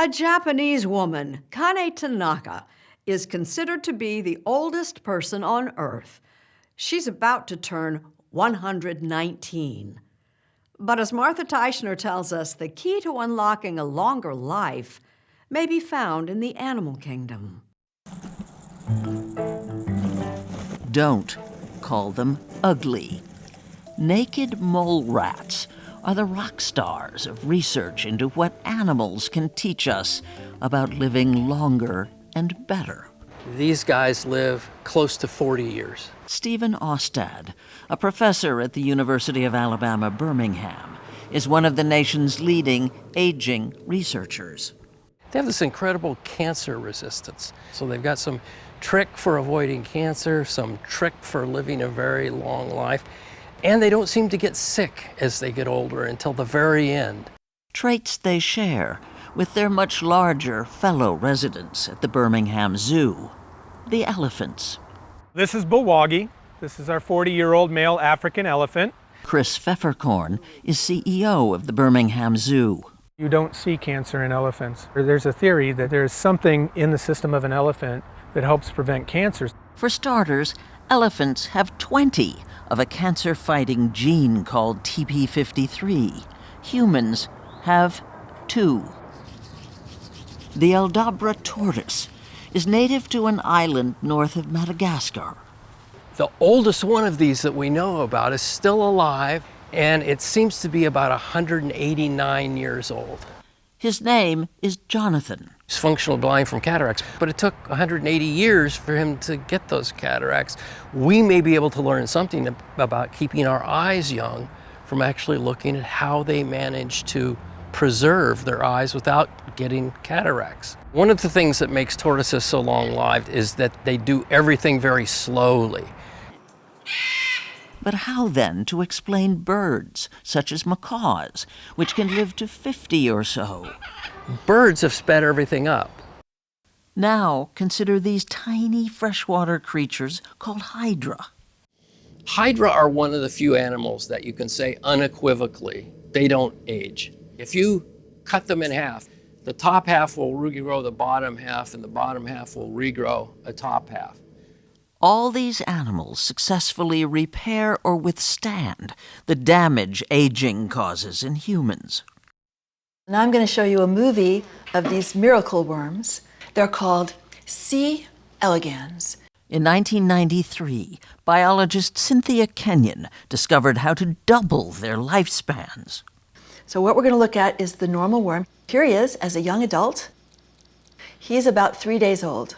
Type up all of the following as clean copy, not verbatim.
A Japanese woman, Kane Tanaka, is considered to be the oldest person on Earth. She's about to turn 119. But as Martha Teichner tells us, the key to unlocking a longer life may be found in the animal kingdom. Don't call them ugly. Naked mole rats are the rock stars of research into what animals can teach us about living longer and better. These guys live close to 40 years. Stephen Austad, a professor at the University of Alabama, Birmingham, is one of the nation's leading aging researchers. They have this incredible cancer resistance. So they've got some trick for avoiding cancer, some trick for living a very long life, and they don't seem to get sick as they get older until the very end. Traits they share with their much larger fellow residents at the Birmingham Zoo, the elephants. This is Bulwagi. This is our 40-year-old male African elephant. Chris Pfefferkorn is CEO of the Birmingham Zoo. You don't see cancer in elephants. There's a theory that there's something in the system of an elephant that helps prevent cancers. For starters, elephants have 20 of a cancer-fighting gene called TP53. Humans have 2. The Aldabra Tortoise is native to an island north of Madagascar. The oldest one of these that we know about is still alive, and it seems to be about 189 years old. His name is Jonathan. He's functionally blind from cataracts, but it took 180 years for him to get those cataracts. We may be able to learn something about keeping our eyes young from actually looking at how they manage to preserve their eyes without getting cataracts. One of the things that makes tortoises so long-lived is that they do everything very slowly. But how then to explain birds, such as macaws, which can live to 50 or so? Birds have sped everything up. Now consider these tiny freshwater creatures called Hydra. Hydra are one of the few animals that you can say unequivocally they don't age. If you cut them in half, the top half will regrow the bottom half, and the bottom half will regrow a top half. All these animals successfully repair or withstand the damage aging causes in humans. Now I'm going to show you a movie of these miracle worms. They're called C. elegans. In 1993, biologist Cynthia Kenyon discovered how to double their lifespans. So what we're going to look at is the normal worm. Here he is as a young adult. He's about 3 days old.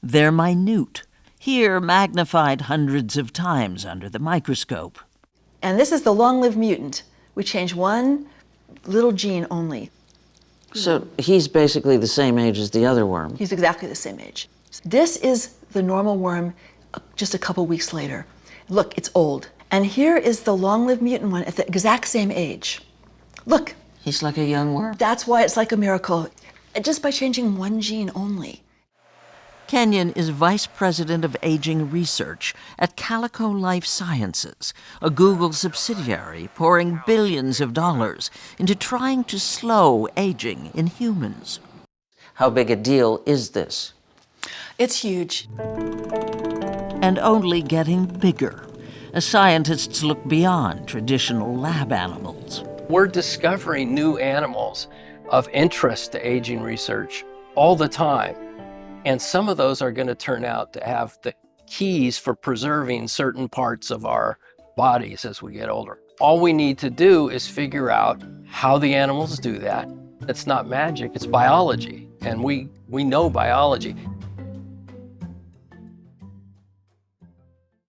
They're minute, here magnified hundreds of times under the microscope. And this is the long-lived mutant. We change one little gene only. So he's basically the same age as the other worm. He's exactly the same age. This is the normal worm just a couple weeks later. Look, it's old. And here is the long-lived mutant one at the exact same age. Look. He's like a young worm. That's why it's like a miracle, just by changing one gene only. Kenyon is vice president of aging research at Calico Life Sciences, a Google subsidiary pouring billions of dollars into trying to slow aging in humans. How big a deal is this? It's huge. And only getting bigger, as scientists look beyond traditional lab animals. We're discovering new animals of interest to aging research all the time. And some of those are going to turn out to have the keys for preserving certain parts of our bodies as we get older. All we need to do is figure out how the animals do that. It's not magic, it's biology. And we know biology.